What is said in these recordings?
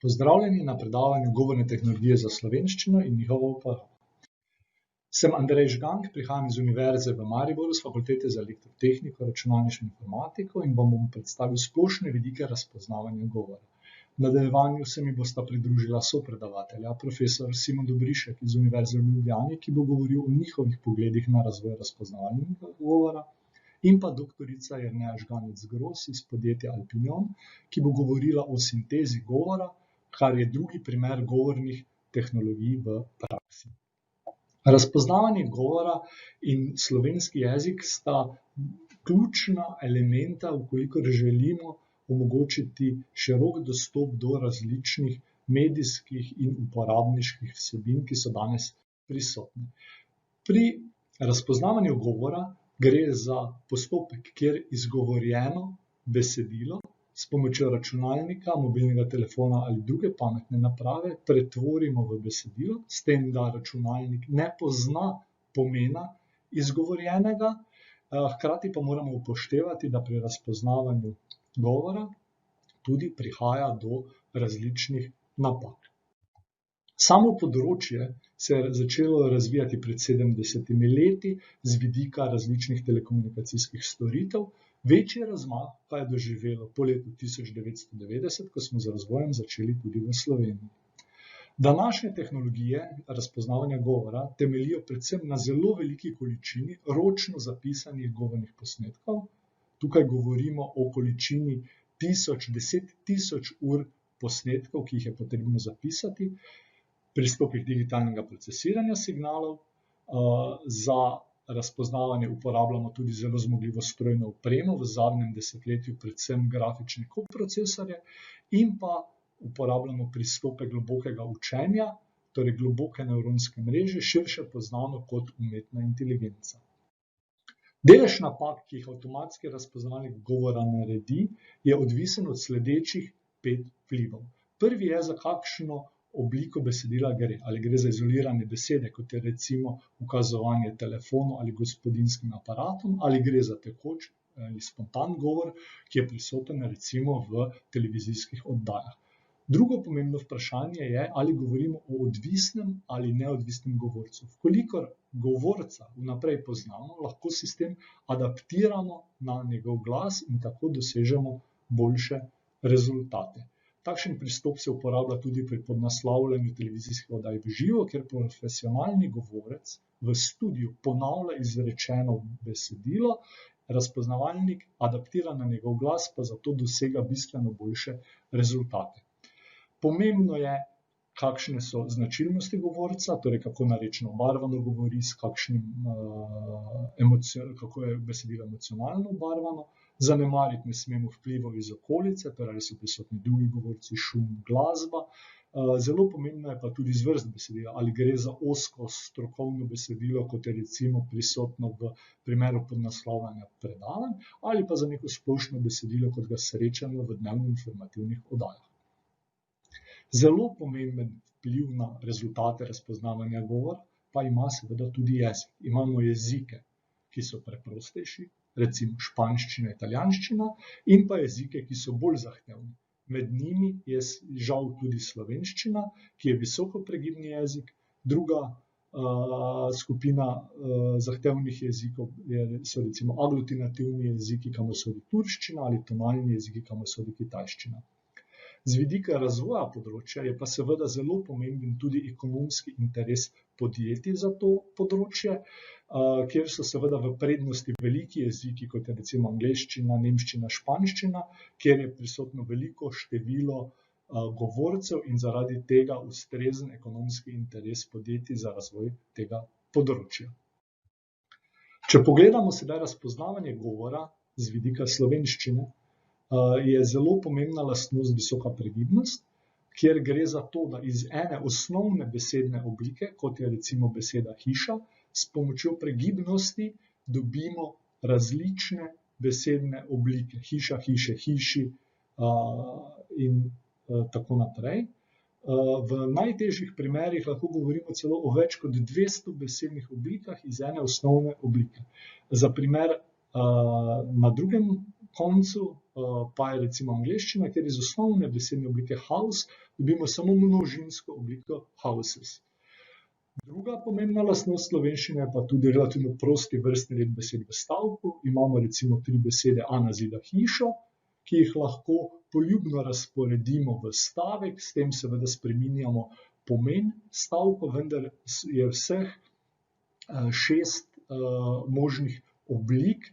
Pozdravljeni na predavanju govorne tehnologije za slovenščino in njihovo uporabo. Sem Andrej Žgank, prihajam iz Univerze v Mariboru s Fakultete za elektrotehniko, računalništvo in informatiko in vam bom predstavil splošne vidike razpoznavanja govora. V nadaljevanju se mi bosta pridružila sopredavatelja, profesor Simon Dobrišek iz Univerze v Ljubljani, ki bo govoril o njihovih pogledih na razvoj razpoznavanja govora, in pa doktorica Jerneja Žganec Gros iz podjetja Alpinion, ki bo govorila o sintezi govora, kar je drugi primer govornih tehnologij v praksi. Razpoznavanje govora in slovenski jezik sta ključna elementa, ukolikor želimo omogočiti širok dostop do različnih medijskih in uporabniških vsebin, ki so danes prisotne. Pri razpoznavanju govora gre za postopek, kjer izgovorjeno besedilo s pomočjo računalnika, mobilnega telefona ali druge pametne naprave pretvorimo v besedilo, s tem, da računalnik ne pozna pomena izgovorjenega, hkrati pa moramo upoštevati, da pri razpoznavanju govora tudi prihaja do različnih napak. Samo področje se je začelo razvijati pred 70 leti z vidika različnih telekomunikacijskih storitev, večji razmah pa je doživelo po letu 1990, ko smo z razvojem začeli tudi v Sloveniji. Današnje tehnologije razpoznavanja govora temeljijo predvsem na zelo veliki količini ročno zapisanih govornih posnetkov. Tukaj govorimo o količini 10.000 ur posnetkov, ki jih je potrebno zapisati, pristopih digitalnega procesiranja signalov. Za razpoznavanje uporabljamo tudi zelo zmogljivo strojno opremo, v zadnjem desetletju predvsem grafične koprocesorje, in pa uporabljamo pristope globokega učenja, torej globoke nevronske mreže, širše poznano kot umetna inteligenca. Delež napak, ki jih avtomatski razpoznavanje govora naredi, je odvisen od sledečih 5 vplivov. Prvi je, za kakšno obliko besedila gre. Ali gre za izolirane besede, kot je recimo ukazovanje telefonu ali gospodinjskim aparatom, ali gre za tekoč ali spontan govor, ki je prisoten recimo v televizijskih oddajah. Drugo pomembno vprašanje je, ali govorimo o odvisnem ali neodvisnem govorcu. Vkolikor govorca vnaprej poznamo, lahko sistem adaptiramo na njegov glas in tako dosežemo boljše rezultate. Takšen pristop se uporablja tudi pri podnaslavljanju televizijskih oddaj v živo, kjer profesionalni govorec v studiu ponavlja izrečeno besedilo, razpoznavalnik adaptira na njegov glas, pa zato dosega bistveno boljše rezultate. Pomembno je, kakšne so značilnosti govorca, torej kako narečno obarvano govori, kako je besedilo emocionalno obarvano. Zanemariti ne smemo vplivov iz okolice, torej ali so prisotni drugi govorci, šum, glasba. Zelo pomembno je pa tudi zvrst besedila, ali gre za ozko strokovno besedilo, kot je recimo prisotno v primeru podnaslavljanja predavanj, ali pa za neko splošno besedilo, kot ga srečamo v dnevno informativnih oddajah. Zelo pomemben vpliv na rezultate razpoznavanja govora pa ima seveda tudi jezik. Imamo jezike, ki so preprostejši, recimo španščina, italijanščina, in pa jezike, ki so bolj zahtevni. Med njimi je žal tudi slovenščina, ki je visokopregibni jezik. Druga skupina zahtevnih jezikov so recimo aglutinativni jeziki, kamor sodi turščina, ali tonalni jeziki, kamor sodi kitajščina. Z vidika razvoja področja je pa seveda zelo pomemben tudi ekonomski interes podjetij za to področje, kjer so seveda v prednosti veliki jeziki, kot je recimo angleščina, nemščina, španščina, kjer je prisotno veliko število govorcev in zaradi tega ustrezen ekonomski interes podjetij za razvoj tega področja. Če pogledamo sedaj razpoznavanje govora z vidika slovenščine, je zelo pomembna lastnost visoka pregibnost, kjer gre za to, da iz ene osnovne besedne oblike, kot je recimo beseda hiša, s pomočjo pregibnosti dobimo različne besedne oblike. Hiša, hiše, hiši in tako naprej. V najtežjih primerih lahko govorimo celo o več kot 200 besednih oblikah iz ene osnovne oblike. Za primer na drugem koncu pa je recimo angleščina, kjer iz osnovne besedne oblike house dobimo samo množinsko obliko houses. Druga pomembna lastnost slovenščine je pa tudi relativno prosti vrstni red besed v stavku. Imamo recimo 3 besede Ana zida hišo, ki jih lahko poljubno razporedimo v stavek, s tem seveda spreminjamo pomen stavkov, vendar je vseh 6 možnih oblik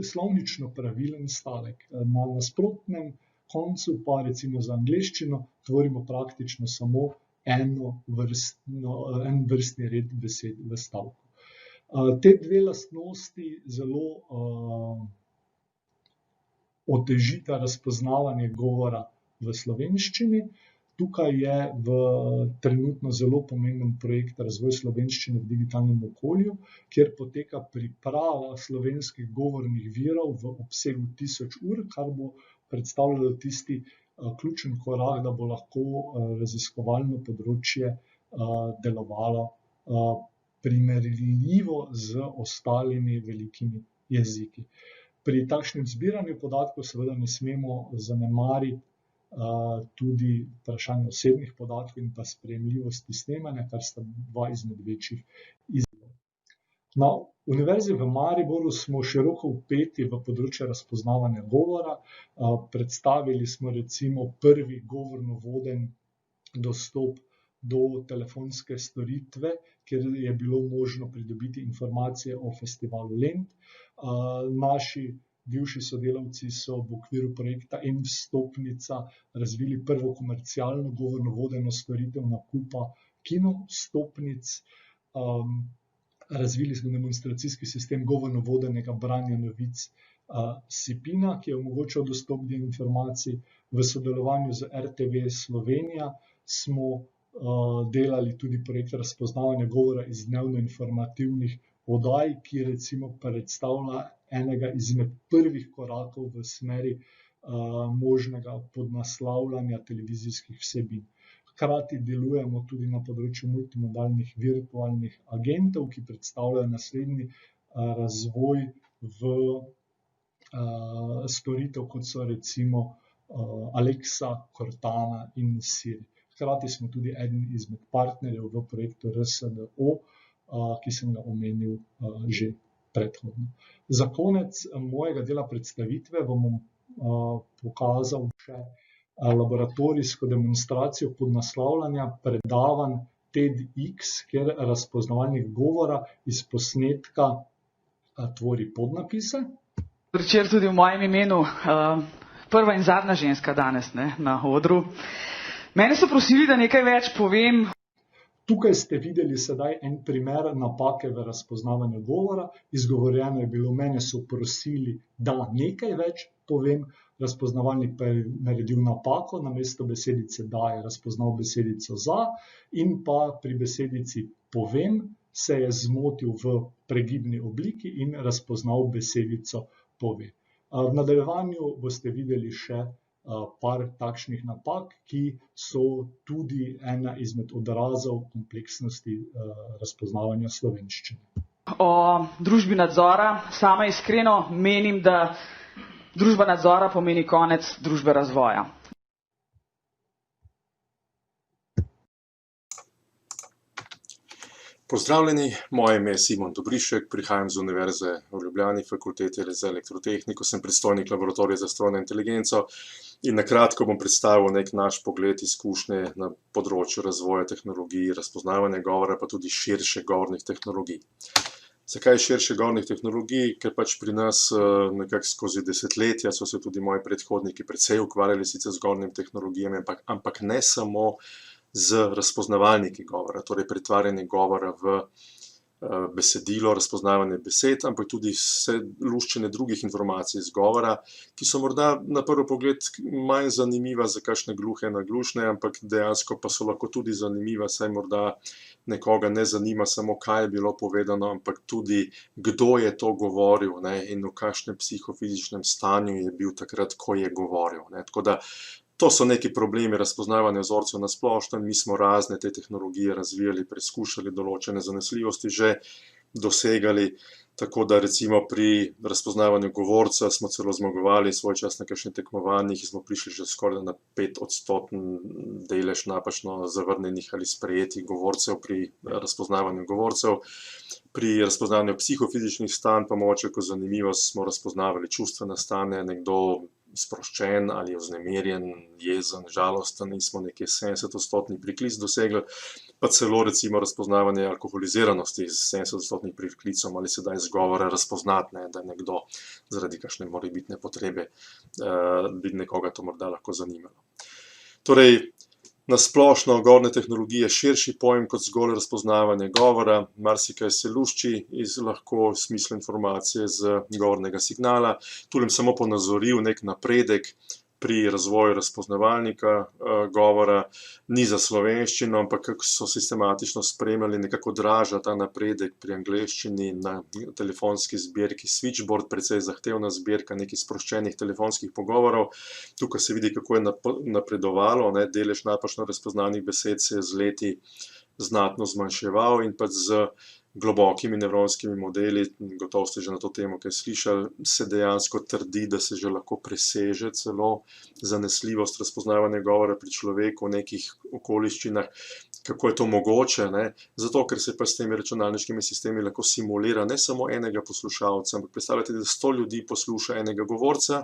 slovnično pravilen stavek. Na nasprotnem koncu pa recimo za angleščino tvorimo praktično samo en vrstni red besed v stavku. Te 2 lastnosti zelo otežita razpoznavanje govora v slovenščini. Tukaj je trenutno zelo pomemben projekt Razvoj slovenščine v digitalnem okolju, kjer poteka priprava slovenskih govornih virov v obsegu 1000 ur, kar bo predstavljalo tisti ključen korak, da bo lahko raziskovalno področje delovalo primerljivo z ostalimi velikimi jeziki. Pri takšnem zbiranju podatkov seveda ne smemo zanemariti tudi vprašanje osebnih podatkov in pa sprejemljivosti snemanja, kar sta 2 izmed večjih izzivov. Na Univerzi v Mariboru smo široko vpeti v področje razpoznavanja govora. Predstavili smo recimo prvi govorno voden dostop do telefonske storitve, kjer je bilo možno pridobiti informacije o festivalu Lent. Naši bivši sodelavci so v okviru projekta mVstopnica razvili prvo komercialno govorno vodeno storitev nakupa kinostopnic. Razvili smo demonstracijski sistem govorno vodenega branja novic Sipina, ki je omogočal dostop do informacij. V sodelovanju z RTV Slovenija smo delali tudi projekt razpoznavanja govora iz dnevno-informativnih oddaj, ki recimo predstavlja enega izmed prvih korakov v smeri možnega podnaslavljanja televizijskih vsebin. Hkrati delujemo tudi na področju multimodalnih virtualnih agentov, ki predstavljajo naslednji razvoj v storitev, kot so recimo Alexa, Cortana in Siri. Hkrati smo tudi eden izmed partnerjev v projektu RSDO, ki sem ga omenil že predhodno. Za konec mojega dela predstavitve vam bom pokazal še laboratorijsko demonstracijo podnaslavljanja predavanj TEDx, kjer razpoznavalnik govora iz posnetka tvori podnapise. Večer tudi v mojem imenu, prva in zadnja ženska danes na odru. Mene so prosili, da nekaj več povem. Tukaj ste videli sedaj en primer napake v razpoznavanju govora. Izgovorjeno je bilo, mene so prosili, da nekaj več povem. Razpoznavalnik pa je naredil napako, namesto besedice da je razpoznal besedico za in pa pri besedici povem se je zmotil v pregibni obliki in razpoznal besedico pove. V nadaljevanju boste videli še par takšnih napak, ki so tudi ena izmed odrazov kompleksnosti razpoznavanja slovenščine. O družbi nadzora sama iskreno menim, da družba nadzora pomeni konec družbe razvoja. Pozdravljeni, moje ime je Simon Dobrišek, prihajam z Univerze v Ljubljani, fakultete za elektrotehniko, sem predstojnik laboratorija za strojno inteligenco in na kratko bom predstavil nek naš pogled izkušnje na področju razvoja tehnologij, razpoznavanja govora, pa tudi širše govornih tehnologij. Zakaj širše govornih tehnologij? Ker pač pri nas nekako skozi desetletja so se tudi moji predhodniki precej ukvarjali sicer z govornimi tehnologijami, ampak ne samo z razpoznavalniki govora, torej pretvarjanje govora v besedilo, razpoznavanje besed, ampak tudi vse luščenje drugih informacij iz govora, ki so morda na prvi pogled manj zanimiva za kakšne gluhe, naglušne, ampak dejansko pa so lahko tudi zanimiva, saj morda nekoga ne zanima samo, kaj je bilo povedano, ampak tudi, kdo je to govoril, in v kakšnem psihofizičnem stanju je bil takrat, ko je govoril. Tako da to so neki problemi razpoznavanja vzorcev na splošno. Mi smo razne te tehnologije razvijali, preizkušali določene zanesljivosti, že dosegali, Tako da recimo pri razpoznavanju govorca smo celo zmagovali svoj čas na kakšnih tekmovanjih in smo prišli že skoraj na 5% delež napačno zavrnjenih ali sprejetih govorcev pri razpoznavanju govorcev. Pri razpoznavanju psihofizičnih stanj pa mogoče kot zanimivost smo razpoznavali čustvena stanja, nekdo sproščen ali vznemirjen, jezen, žalosten in smo nekje 70% priklic dosegli, pa celo recimo razpoznavanje alkoholiziranosti z 70% priklicom ali se da iz govora razpoznati, da je nekdo zaradi kakšne morebitne potrebe, bi nekoga to morda lahko zanimalo. Torej, na splošno govorne tehnologije širši pojem kot zgolj razpoznavanje govora, marsikaj se lušči iz lahko v smislu informacije z govornega signala. Tu bom samo ponazoril nek napredek pri razvoju razpoznavalnika govora, ni za slovenščino, ampak kako so sistematično spremljali, nekako odraža ta napredek pri angleščini na telefonski zbirki Switchboard, precej zahtevna zbirka nekih sproščenih telefonskih pogovorov. Tukaj se vidi, kako je napredovalo, delež napačno razpoznanih besed se je z leti znatno zmanjševal in pa z globokimi nevronskimi modeli, gotovo ste že na to temo kaj slišali, se dejansko trdi, da se že lahko preseže celo zanesljivost razpoznavanja govora pri človeku v nekih okoliščinah. Kako je to mogoče? Zato, ker se pa s temi računalniškimi sistemi lahko simulira ne samo enega poslušalca, ampak predstavljate, da 100 ljudi posluša enega govorca,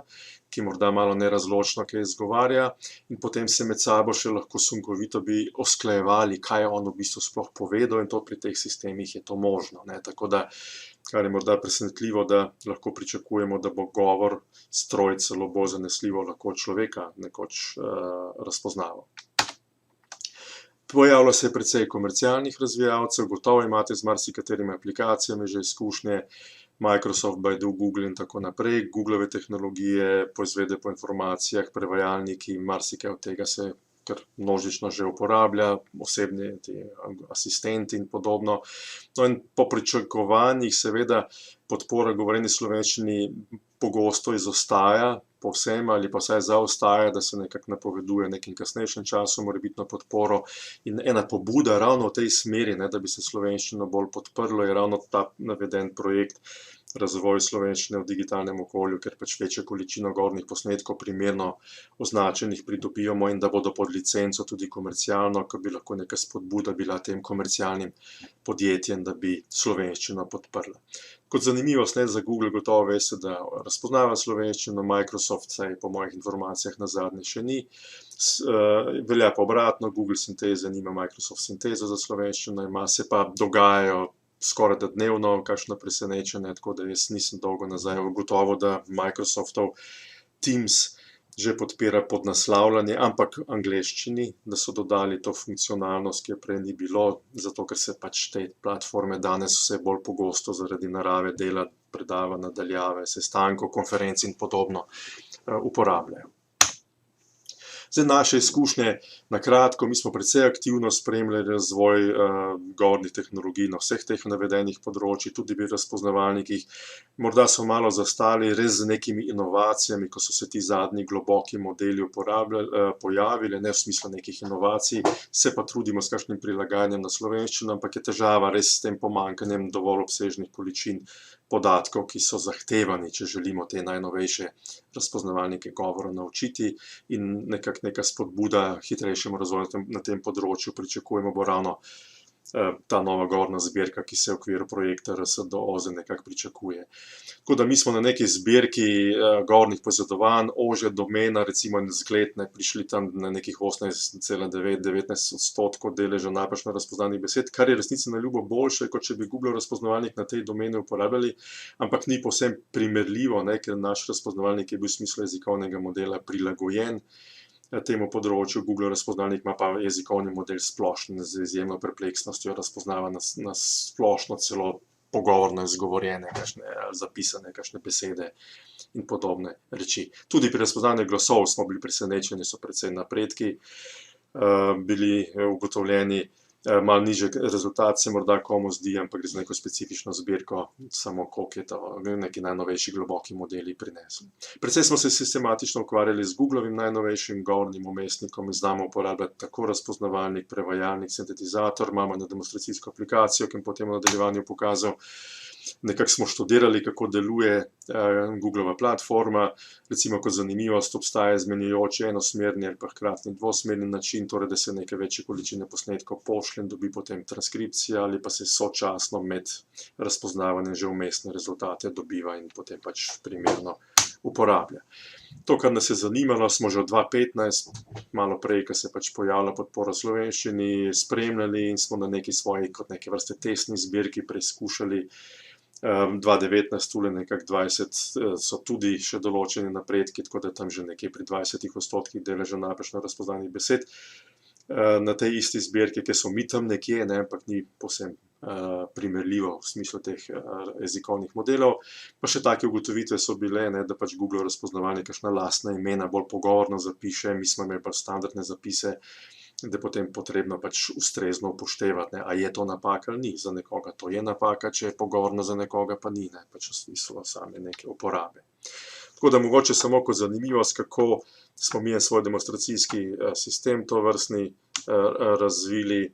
ki morda malo nerazločno kaj izgovarja, in potem se med sabo še lahko sunkovito bi usklajevali, kaj je on v bistvu sploh povedal, in to pri teh sistemih je to možno. Tako da, kar je morda presenetljivo, da lahko pričakujemo, da bo govor stroj celo bolj zanesljivo lahko človeka nekoč razpoznaval. Pojavlja se precej komercialnih razvijalcev, gotovo imate z marsikaterimi aplikacijami že izkušnje, Microsoft, Baidu, Google in tako naprej. Googlove tehnologije, poizvede po informacijah, prevajalniki, marsikaj od tega se kar množično že uporablja, osebni asistenti in podobno. No in po pričakovanjih seveda podpora govorjeni slovenščini pogosto izostaja, povsem ali pa vsaj zaostaja, da se nekako napoveduje v nekem kasnejšem času morebitno podporo. In ena pobuda ravno v tej smeri, da bi se slovenščino bolj podprlo, je ravno ta naveden projekt Razvoj slovenščine v digitalnem okolju, ker pač večjo količino govornih posnetkov primerno označenih pridobivamo in da bodo pod licenco tudi komercialno, ker bi lahko neka spodbuda bila tem komercialnim podjetjem, da bi slovenščino podprla. Kot zanimivost za Google gotovo veste, da razpoznava slovenščino, Microsoft saj po mojih informacijah nazadnje še ni. Velja pa obratno, Google sinteze nima, Microsoft sintezo za slovenščino ima, se pa dogajajo skoraj da dnevno kakšno presenečenje, tako da jaz nisem dolgo nazaj ugotovil, da Microsoftov Teams že podpira podnaslavljanje, ampak v angleščini, da so dodali to funkcionalnost, ki je prej ni bilo, zato ker se pač te platforme danes vse bolj pogosto zaradi narave dela, predavanj, nadaljave, sestankov, konferenc in podobno uporabljajo. Zdaj naše izkušnje, na kratko, mi smo precej aktivno spremljali razvoj govornih tehnologij na vseh teh navedenih področjih, tudi pri razpoznavalnikih. Morda so malo zastali res z nekimi inovacijami, ko so se ti zadnji globoki modeli pojavili, ne v smislu nekih inovacij, se pa trudimo s kakšnim prilagajanjem na slovenščino, ampak je težava res s tem pomanjkanjem dovolj obsežnih količin podatkov, ki so zahtevani, če želimo te najnovejše razpoznavalnike govora naučiti, in nekako neka spodbuda hitrejšemu razvoju na tem področju pričakujemo bo ravno ta nova govorna zbirka, ki se v okviru projekta RSDOZE nekako pričakuje. Tako da mi smo na neki zbirki govornih poizvedovanj, ožja domena, recimo zgled, prišli tam na nekih 18,9–19% deleža napačno razpoznanih besed, kar je resnici na ljubo boljše, kot če bi Google razpoznavalnik na tej domeni uporabljali, ampak ni povsem primerljivo, ker naš razpoznavalnik je bil v smislu jezikovnega modela prilagojen temu področju, Google razpoznavnik ima pa jezikovni model splošen, z izjemno perpleksnostjo razpoznava na splošno celo pogovorno izgovorjene, zapisane kakšne besede in podobne reči. Tudi pri razpoznavanju glasov smo bili presenečeni, so precej napredki bili ugotovljeni, malo nižji rezultat se morda komu zdi, ampak gre za neko specifično zbirko, samo koliko je to neki najnovejši globoki modeli prinesli. Predvsej smo se sistematično ukvarjali z Googlovim najnovejšim govornim vmesnikom in znamo uporabljati tako razpoznavalnik, prevajalnik, sintetizator, imamo eno demonstracijsko aplikacijo, ki bom potem v nadaljevanju pokazal. nekako smo študirali, kako deluje Googlova platforma. Recimo kot zanimivost obstaja izmenjujoč enosmerni ali pa hkratni dvosmerni način, torej da se neke večje količine posnetkov pošlje in dobi potem transkripcija ali pa se sočasno med razpoznavanjem že vmesne rezultate dobiva in potem pač primerno uporablja. To, kar nas je zanimalo, smo že od 2015, malo prej, ko se je pač pojavila podpora slovenščini, spremljali in smo na neki svoji, kot neke vrste testni zbirki preizkušali. 2019, tule nekako 20, so tudi še določeni napredki, tako da tam že nekje pri 20% deleža napačno razpoznanih besed. Na tej isti zbirki, ki so mi tam nekje, ne, ampak ni povsem primerljivo v smislu teh jezikovnih modelov. Pa še take ugotovitve so bile, ne, da pač Google razpoznavalnik kakšna lastna imena bolj pogovorno zapiše, mi smo imeli pač standardne zapise, da je potem potrebno pač ustrezno upoštevati, ne, a je to napaka ali ni. Za nekoga to je napaka, če je pogovorno, za nekoga pa ni, ne, pač v smislu same neke uporabe. Tako da mogoče samo kot zanimivost, kako smo mi svoj demonstracijski sistem tovrstni razvili.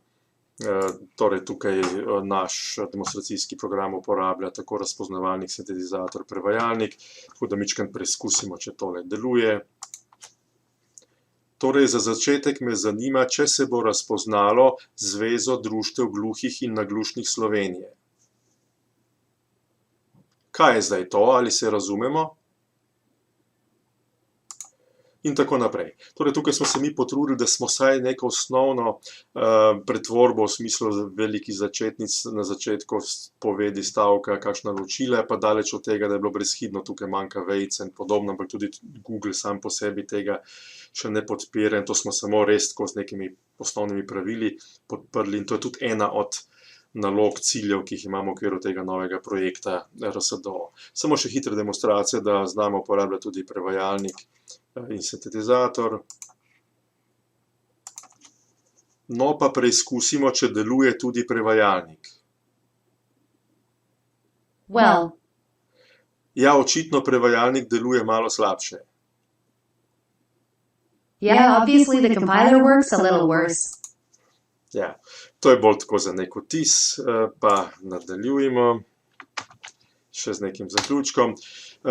Torej tukaj naš demonstracijski program uporablja tako razpoznavalnik, sintetizator, prevajalnik, tako da mičkeno preizkusimo, če tole deluje. Torej za začetek me zanima, če se bo razpoznalo Zvezo društev gluhih in naglušnih Slovenije. Kaj je zdaj to, ali se razumemo? In tako naprej. Torej, tukaj smo se mi potrudili, da smo vsaj neko osnovno pretvorbo v smislu velikih začetnic na začetku povedi stavka, kakšna ločila, pa daleč od tega, da je bilo brezhibno, tukaj manjka vejice in podobno, ampak tudi Google sam po sebi tega še ne podpira in to smo samo res tako z nekimi osnovnimi pravili podprli in to je tudi ena od nalog, ciljev, ki jih imamo v okviru tega novega projekta RSDO. Samo še hitra demonstracija, da znamo uporabljati tudi prevajalnik in sintetizator. No, pa preizkusimo, če deluje tudi prevajalnik. Well. Ja, očitno prevajalnik deluje malo slabše. Yeah, obviously the compiler works a little worse. Ja, to je bolj tako za nek vtis, pa nadaljujemo še z nekim zaključkom.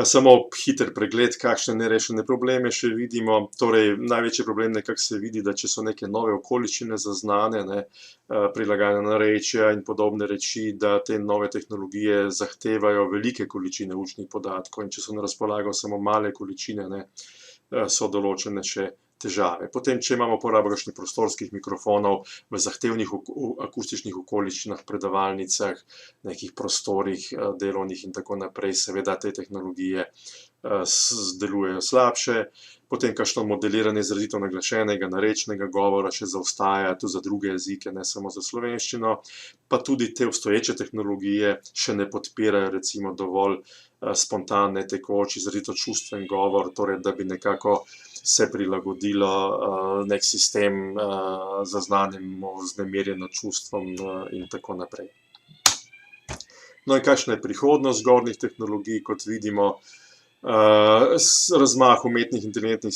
Samo hiter pregled, kakšne nerešene probleme še vidimo. Torej, največji problem nekako se vidi, da če so neke nove okoliščine zaznane, ne, prilagajanja narečja in podobne reči, da te nove tehnologije zahtevajo velike količine učnih podatkov in če so na razpolago samo male količine, ne, so določene še težave. Potem, če imamo uporabo kakšnih prostorskih mikrofonov v zahtevnih akustičnih okoliščinah, predavalnicah, nekih prostorih delovnih in tako naprej, seveda te tehnologije delujejo slabše. Potem kakšno modeliranje izrazito naglašenega narečnega govora še zaostaja, tudi za druge jezike, ne samo za slovenščino. Pa tudi te obstoječe tehnologije še ne podpirajo recimo dovolj spontan, netekoč, izrazito čustven govor, torej da bi nekako se prilagodilo nek sistem zaznanemu vznemirjeno čustvom in tako naprej. No in kakšna je prihodnost zgornjih tehnologij, kot vidimo, razmah umetnih inteligentnih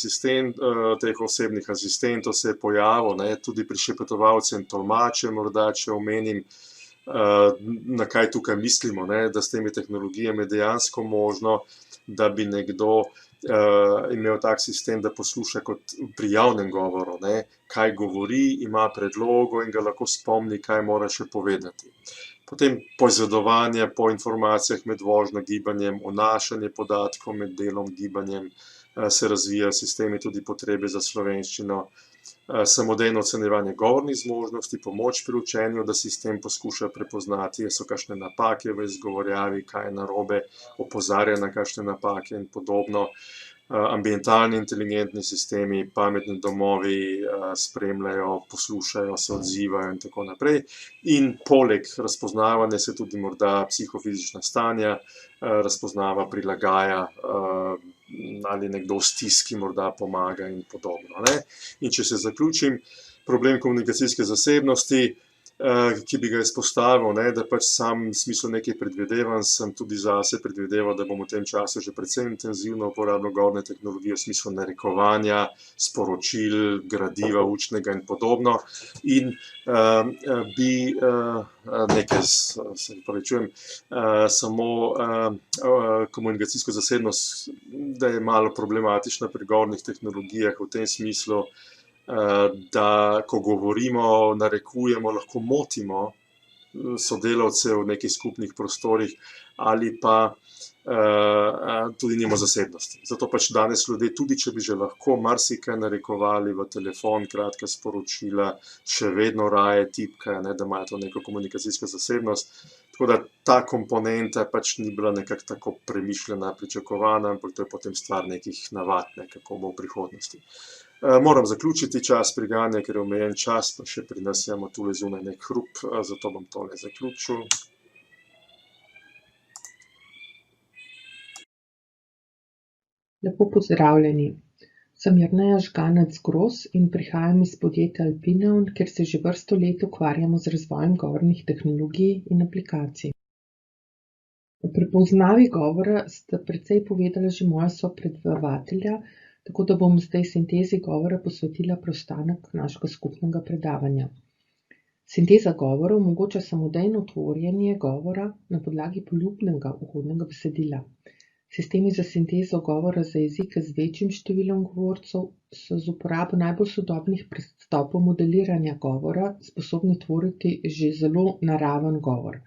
teh osebnih asistentov se je pojavil, ne, tudi pri šepetovalcih in tolmačih, morda če omenim, na kaj tukaj mislimo, ne, da s temi tehnologijami je dejansko možno, da bi nekdo imel tak sistem, da posluša kot pri javnem govoru, ne, kaj govori, ima predlogo in ga lahko spomni, kaj mora še povedati. Potem poizvedovanje po informacijah med vožnjo, gibanjem, vnašanje podatkov med delom, gibanjem, se razvijajo sistemi tudi potrebe za slovenščino, samodejno ocenjevanje govornih zmožnosti, pomoč pri učenju, da sistem poskuša prepoznati, so kakšne napake v izgovorjavi, kaj je narobe, opozarja na kakšne napake in podobno. Ambientalni inteligentni sistemi, pametni domovi spremljajo, poslušajo, se odzivajo in tako naprej. In poleg razpoznavanja se tudi morda psihofizična stanja razpoznava, prilagaja, ali nekdo v stiski morda pomaga in podobno, ne. In če se zaključim, problem komunikacijske zasebnosti, ki bi ga izpostavil, ne, da pač sam v smislu nekaj predvidevam, sem tudi zase predvideval, da bom v tem času že precej intenzivno uporabljal govorne tehnologije v smislu narekovanja, sporočil, gradiva, učnega in podobno. In bi nekaj, se upravičujem, samo komunikacijsko zasebnost, da je malo problematična pri govornih tehnologijah v tem smislu, da ko govorimo, narekujemo, lahko motimo sodelavce v nekih skupnih prostorih ali pa tudi nimo zasebnosti. Zato pač danes ljudje, tudi če bi že lahko marsikaj narekovali v telefon, kratka sporočila, še vedno raje tipkajo, ne, da imajo to neko komunikacijsko zasebnost. Tako da ta komponenta pač ni bila nekako tako premišljena, pričakovana, ampak to je potem stvar nekih navad, kako bo v prihodnosti. Moram zaključiti, čas priganja, ker je omejen čas, pa še pri nas imamo tule zunaj nek hrup, zato bom tole zaključil. Lepo pozdravljeni. Sem Jerneja Žganec Gros in prihajam iz podjetja Alpineon, kjer se že vrsto let ukvarjamo z razvojem govornih tehnologij in aplikacij. O prepoznavi govora sta precej povedala že moja sopredavatelja, tako da bom zdaj sintezi govora posvetila preostanek našega skupnega predavanja. Sinteza govora omogoča samodejno tvorjenje govora na podlagi poljubnega vhodnega besedila. Sistemi za sintezo govora za jezike z večjim številom govorcev so z uporabo najbolj sodobnih pristopov modeliranja govora sposobni tvoriti že zelo naraven govor.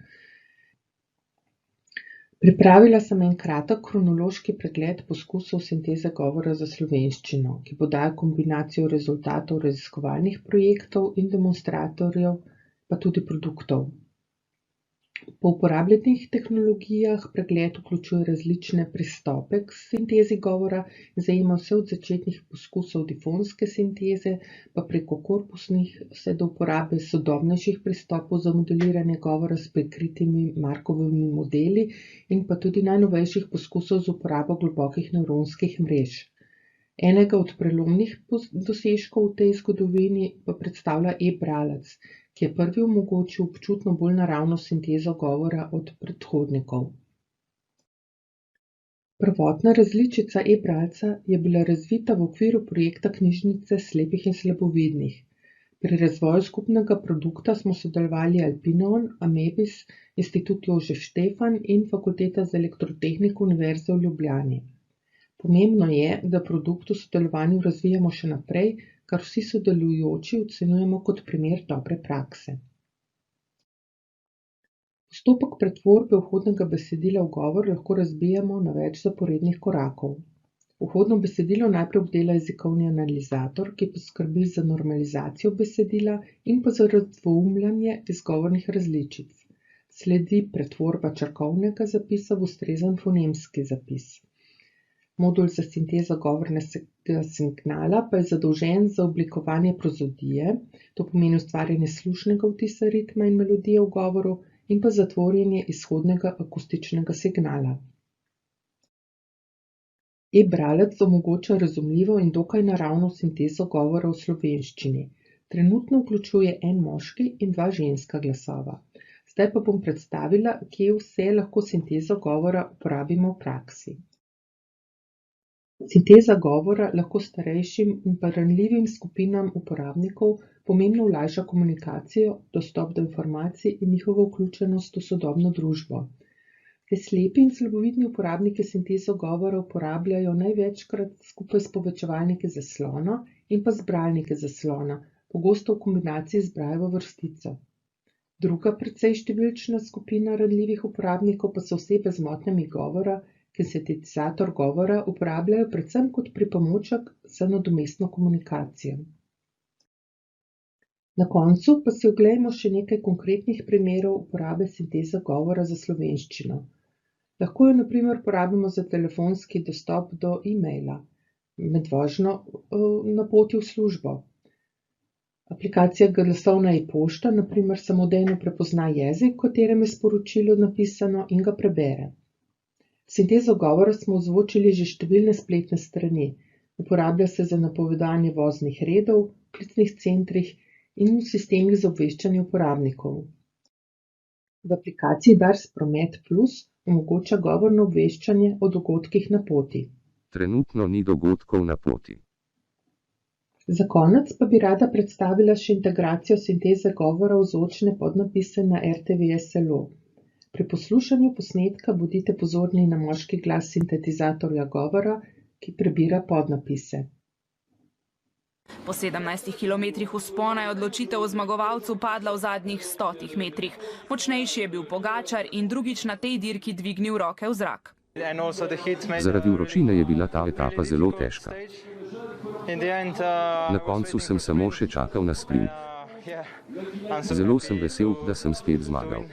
Pripravila sem en kratek kronološki pregled poskusov sinteze govora za slovenščino, ki podaja kombinacijo rezultatov raziskovalnih projektov in demonstratorjev, pa tudi produktov. Po uporabljenih tehnologijah pregled vključuje različne pristope k sintezi govora, zajema vse od začetnih poskusov difonske sinteze, pa preko korpusnih vse do uporabe sodobnejših pristopov za modeliranje govora s prikritimi Markovimi modeli in pa tudi najnovejših poskusov z uporabo globokih nevronskih mrež. Enega od prelomnih dosežkov v tej zgodovini pa predstavlja e-bralec, ki je prvi omogočil občutno bolj naravno sintezo govora od predhodnikov. Prvotna različica e-bralca je bila razvita v okviru projekta knjižnice slepih in slabovidnih. Pri razvoju skupnega produkta smo sodelovali Alpineon, Amebis, Institut Jožef Štefan in Fakulteta za elektrotehniko Univerze v Ljubljani. Pomembno je, da produkt v sodelovanju razvijamo še naprej, kar vsi sodelujoči ocenjujemo kot primer dobre prakse. Postopek pretvorbe vhodnega besedila v govor lahko razbijemo na več zaporednih korakov. Vhodno besedilo najprej obdela jezikovni analizator, ki poskrbi za normalizacijo besedila in pa za razdvoumljanje izgovornih različic. Sledi pretvorba črkovnega zapisa v ustrezen fonemski zapis. Modul za sintezo govornega signala pa je zadolžen za oblikovanje prozodije, to pomeni ustvarjanje slušnega vtisa ritma in melodije v govoru in pa za tvorjenje izhodnega akustičnega signala. E-bralec omogoča razumljivo in dokaj naravno sintezo govora v slovenščini. Trenutno vključuje en moški in dva ženska glasova. Zdaj pa bom predstavila, kje vse lahko sintezo govora uporabimo v praksi. Sinteza govora lahko starejšim in pa ranljivim skupinam uporabnikov pomembno olajša komunikacijo, dostop do informacij in njihovo vključenost v sodobno družbo. Slepi in slabovidni uporabniki sintezo govora uporabljajo največkrat skupaj s povečevalniki zaslona in pa zbralniki zaslona, pogosto v kombinaciji z braillevo vrstico. Druga precej številčna skupina ranljivih uporabnikov pa so osebe z motnjami govora, ki sintetizator govora uporabljajo predvsem kot pripomoček za nadomestno komunikacijo. Na koncu pa si oglejmo še nekaj konkretnih primerov uporabe sinteze govora za slovenščino. Lahko jo na primer uporabimo za telefonski dostop do e-maila, med vožnjo na poti v službo. Aplikacija glasovna e-pošta na primer samodejno prepozna jezik, v katerem je sporočilo napisano in ga prebere. Sintezo govora smo ozvočili že številne spletne strani. Uporablja se za napovedovanje voznih redov, v klicnih centrih in v sistemih za obveščanje uporabnikov. V aplikaciji Dars Promet Plus omogoča govorno obveščanje o dogodkih na poti. Trenutno ni dogodkov na poti. Za konec pa bi rada predstavila še integracijo sinteze govora v zvočne podnapise na RTV SLO. Pri poslušanju posnetka bodite pozorni na moški glas sintetizatorja govora, ki prebira podnapise. Po 17 kilometrih vzpona je odločitev o zmagovalcu padla v zadnjih 100 metrih. Močnejši je bil Pogačar in drugič na tej dirki dvignil roke v zrak. Zaradi vročine je bila ta etapa zelo težka. Na koncu sem samo še čakal na sprint. Zelo sem vesel, da sem spet zmagal.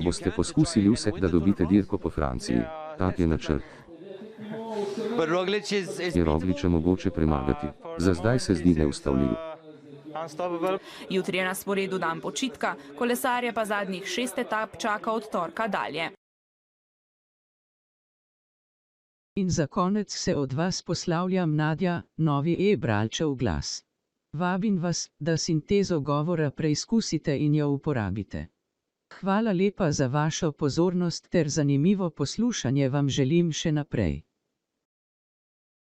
Boste poskusili vse, da dobite dirko po Franciji? Tak je načrt. Je Rogliča mogoče premagati? Za zdaj se zdi neustavljiv. Jutri je na sporedu dan počitka, kolesarje pa zadnjih 6 etap čaka od torka dalje. In za konec se od vas poslavljam Nadja, novi e-bralčev glas. Vabim vas, da sintezo govora preizkusite in jo uporabite. Hvala lepa za vašo pozornost ter zanimivo poslušanje vam želim še naprej.